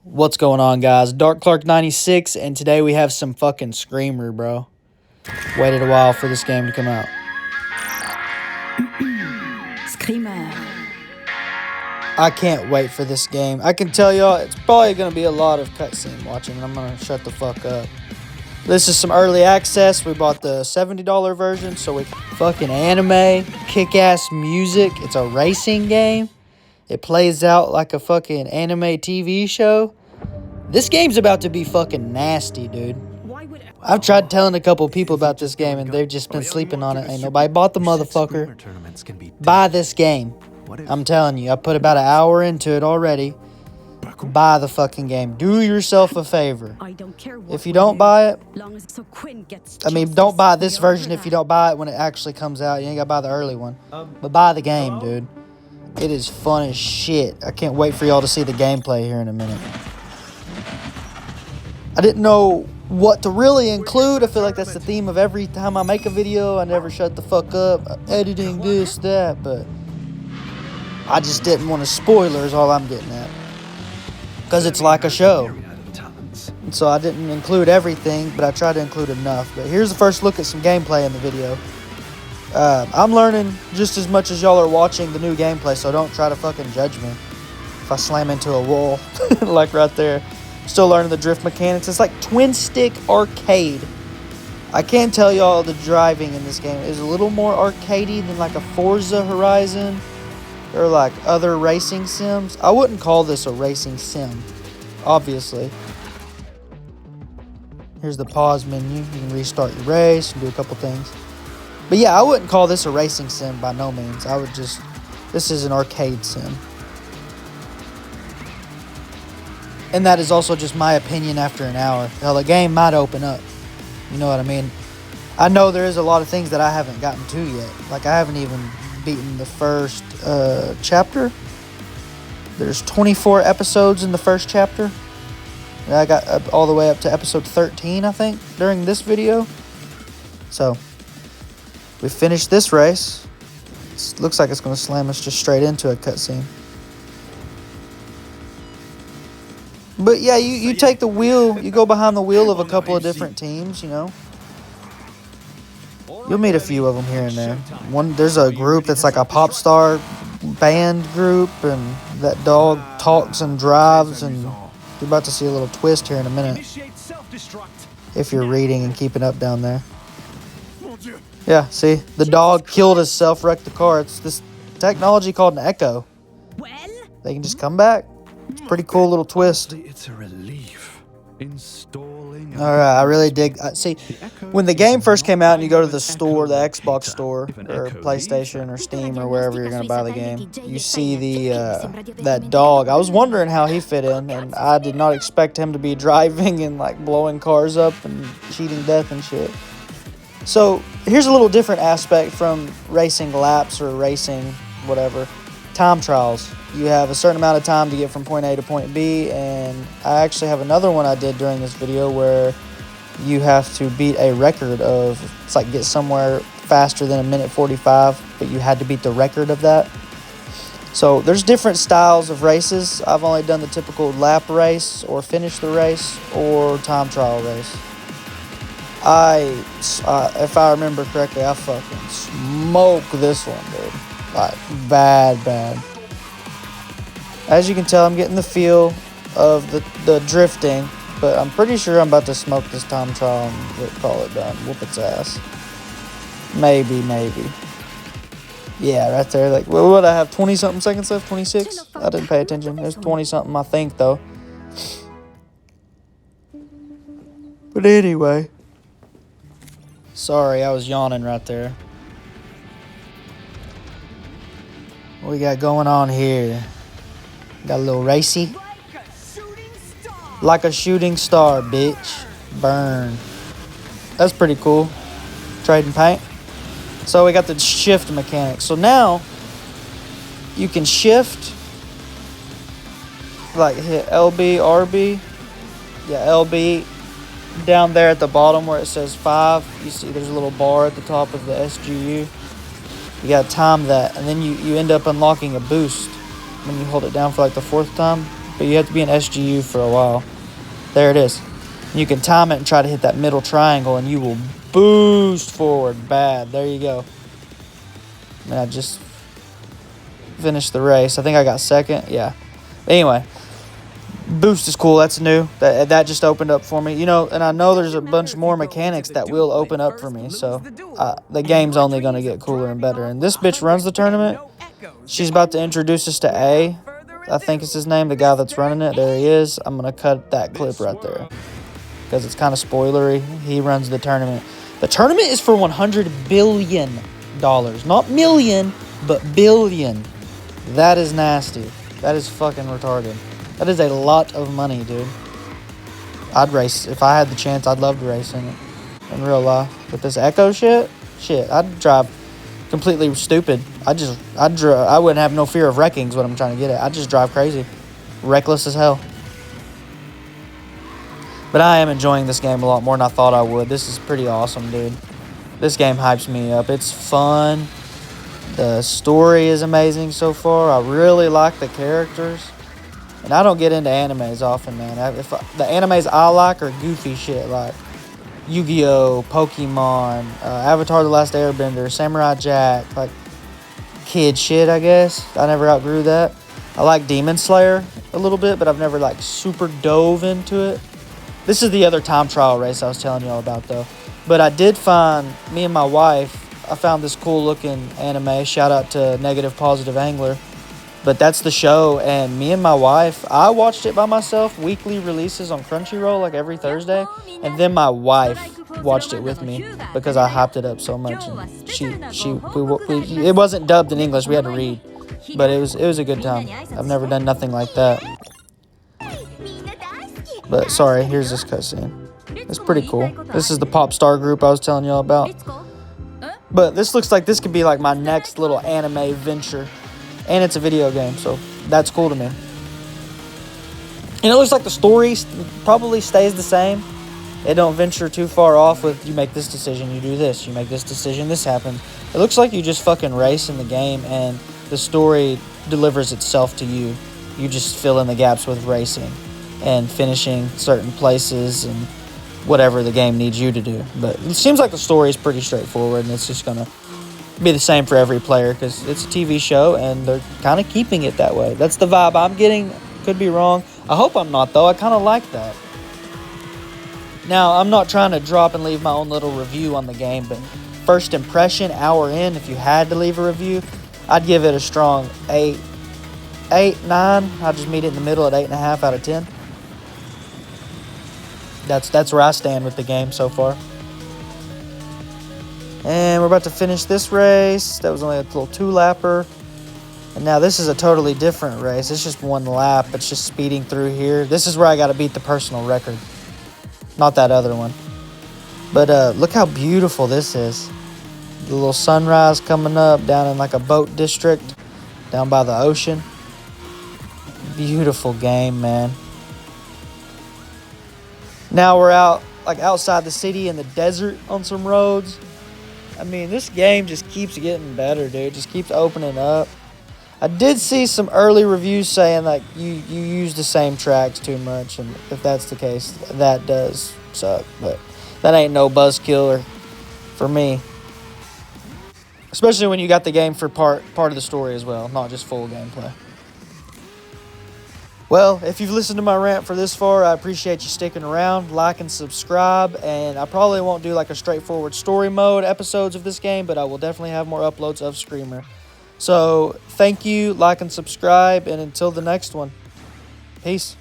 What's going on, guys? Dark Clark 96, and today we have some fucking Screamer, bro. Waited a while for this game to come out. Screamer. I can't wait for this game. I can tell y'all it's probably going to be a lot of cutscene watching, and I'm going to shut the fuck up. This is some early access. We bought the $70 version, so we fucking anime, kick-ass music. It's a racing game. It plays out like a fucking anime TV show. This game's about to be fucking nasty, dude. I've tried telling a couple people about this game, and they've just been sleeping on it. Ain't nobody bought the motherfucker. Buy this game. I'm telling you, I put about an hour into it already. Buy the fucking game. Do yourself a favor. If you don't buy it, I mean, don't buy this version if you don't buy it when it actually comes out. You ain't gotta buy the early one. But buy the game, dude. It is fun as shit. I can't wait for y'all to see the gameplay here in a minute. I didn't know what to really include. I feel like that's the theme of every time I make a video. I never shut the fuck up. Editing this, that, but I just didn't want to spoilers, all I'm getting at. Because it's like a show. And so I didn't include everything, but I tried to include enough. But here's the first look at some gameplay in the video. I'm learning just as much as y'all are watching the new gameplay, so don't try to fucking judge me if I slam into a wall, like right there. Still learning the drift mechanics. It's like twin stick arcade. I can tell y'all the driving in this game is a little more arcadey than like a Forza Horizon or like other racing sims. I wouldn't call this a racing sim, obviously. Here's the pause menu. You can restart your race and do a couple things. But yeah, I wouldn't call this a racing sim by no means. This is an arcade sim. And that is also just my opinion after an hour. Hell, the game might open up. You know what I mean? I know there is a lot of things that I haven't gotten to yet. Like, I haven't even beaten the first chapter. There's 24 episodes in the first chapter. And I got all the way up to episode 13, I think, during this video. So we finished this race. It looks like it's going to slam us just straight into a cutscene. But yeah, you take the wheel, you go behind the wheel of a couple of different teams, you know. You'll meet a few of them here and there. There's a group that's like a pop star band group, and that dog talks and drives, and you're about to see a little twist here in a minute. If you're reading and keeping up down there. Yeah, see? The dog killed himself, wrecked the car. It's this technology called an Echo. They can just come back. It's a pretty cool little twist. It's a relief. Installing. Alright, I really dig. See, when the game first came out and you go to the store, the Xbox store, or PlayStation or Steam or wherever you're going to buy the game, you see that dog. I was wondering how he fit in, and I did not expect him to be driving and like blowing cars up and cheating death and shit. So here's a little different aspect from racing laps or racing whatever. Time trials. You have a certain amount of time to get from point A to point B, and I actually have another one I did during this video where you have to beat a record of, it's like get somewhere faster than 1:45, but you had to beat the record of that. So there's different styles of races. I've only done the typical lap race or finish the race or time trial race. If I remember correctly, I fucking smoked this one, dude. Like, bad. As you can tell, I'm getting the feel of the drifting, but I'm pretty sure I'm about to smoke this time trial and call it done. Whoop its ass. Maybe. Yeah, right there. Like, what would I have? 20-something seconds left? 26? I didn't pay attention. There's 20-something, I think, though. But anyway. Sorry, I was yawning right there. What we got going on here? Got a little racy. Like a shooting star, bitch. Burn. That's pretty cool. Trading paint. So we got the shift mechanic. So now you can shift. Like hit LB, RB. Yeah, LB. Down there at the bottom where it says 5, you see there's a little bar at the top of the SGU. You gotta time that, and then you end up unlocking a boost when you hold it down for like the 4th time. but you have to be in SGU for a while. There it is. You can time it and try to hit that middle triangle, and you will boost forward bad. There you go. And I just finished the race. I think I got second. Yeah. Anyway, boost is cool. That's new. That just opened up for me. You know, and I know there's a bunch more mechanics that will open up for me. So the game's only going to get cooler and better. And this bitch runs the tournament. She's about to introduce us to A. I think it's his name, the guy that's running it. There he is. I'm going to cut that clip right there because it's kind of spoilery. He runs the tournament. The tournament is for $100 billion. Not million, but billion. That is nasty. That is fucking retarded. That is a lot of money, dude. I'd race. If I had the chance, I'd love to race in it. In real life. With this Echo shit, I'd drive completely stupid. I wouldn't have no fear of wrecking is what I'm trying to get at. I'd just drive crazy. Reckless as hell. But I am enjoying this game a lot more than I thought I would. This is pretty awesome, dude. This game hypes me up. It's fun. The story is amazing so far. I really like the characters. And I don't get into animes often, man. The animes I like are goofy shit like Yu-Gi-Oh!, Pokemon, Avatar The Last Airbender, Samurai Jack, like kid shit, I guess. I never outgrew that. I like Demon Slayer a little bit, but I've never like super dove into it. This is the other time trial race I was telling y'all about though. But I did find, me and my wife, I found this cool looking anime. Shout out to Negative Positive Angler. But that's the show, and me and my wife, I watched it by myself, weekly releases on Crunchyroll like every Thursday, and then my wife watched it with me because I hyped it up so much. And it wasn't dubbed in English, we had to read, but it was a good time. I've never done nothing like that. But sorry, here's this cutscene. It's pretty cool. This is the pop star group I was telling y'all about. But this looks like this could be like my next little anime venture. And it's a video game, so that's cool to me. And it looks like the story probably stays the same. It don't venture too far off with you make this decision, you do this. You make this decision, this happens. It looks like you just fucking race in the game and the story delivers itself to you. You just fill in the gaps with racing and finishing certain places and whatever the game needs you to do. But it seems like the story is pretty straightforward and it's just going to be the same for every player because it's a TV show and they're kind of keeping it that way. That's the vibe I'm getting. Could be wrong. I hope I'm not though. I kind of like that. Now, I'm not trying to drop and leave my own little review on the game, but first impression, hour in, if you had to leave a review, I'd give it a strong 8, 9. I'll just meet it in the middle at 8.5 out of 10. That's where I stand with the game so far. And we're about to finish this race. That was only a little 2-lapper. And now this is a totally different race. It's just 1 lap. It's just speeding through here. This is where I got to beat the personal record. Not that other one. But look how beautiful this is. The little sunrise coming up down in like a boat district. Down by the ocean. Beautiful game, man. Now we're outside the city in the desert on some roads. I mean, this game just keeps getting better, dude. Just keeps opening up. I did see some early reviews saying like you use the same tracks too much, and if that's the case, that does suck. But that ain't no buzzkiller for me. Especially when you got the game for part of the story as well, not just full gameplay. Well, if you've listened to my rant for this far, I appreciate you sticking around. Like and subscribe. And I probably won't do like a straightforward story mode episodes of this game, but I will definitely have more uploads of Screamer. So, thank you, like and subscribe, and until the next one, peace.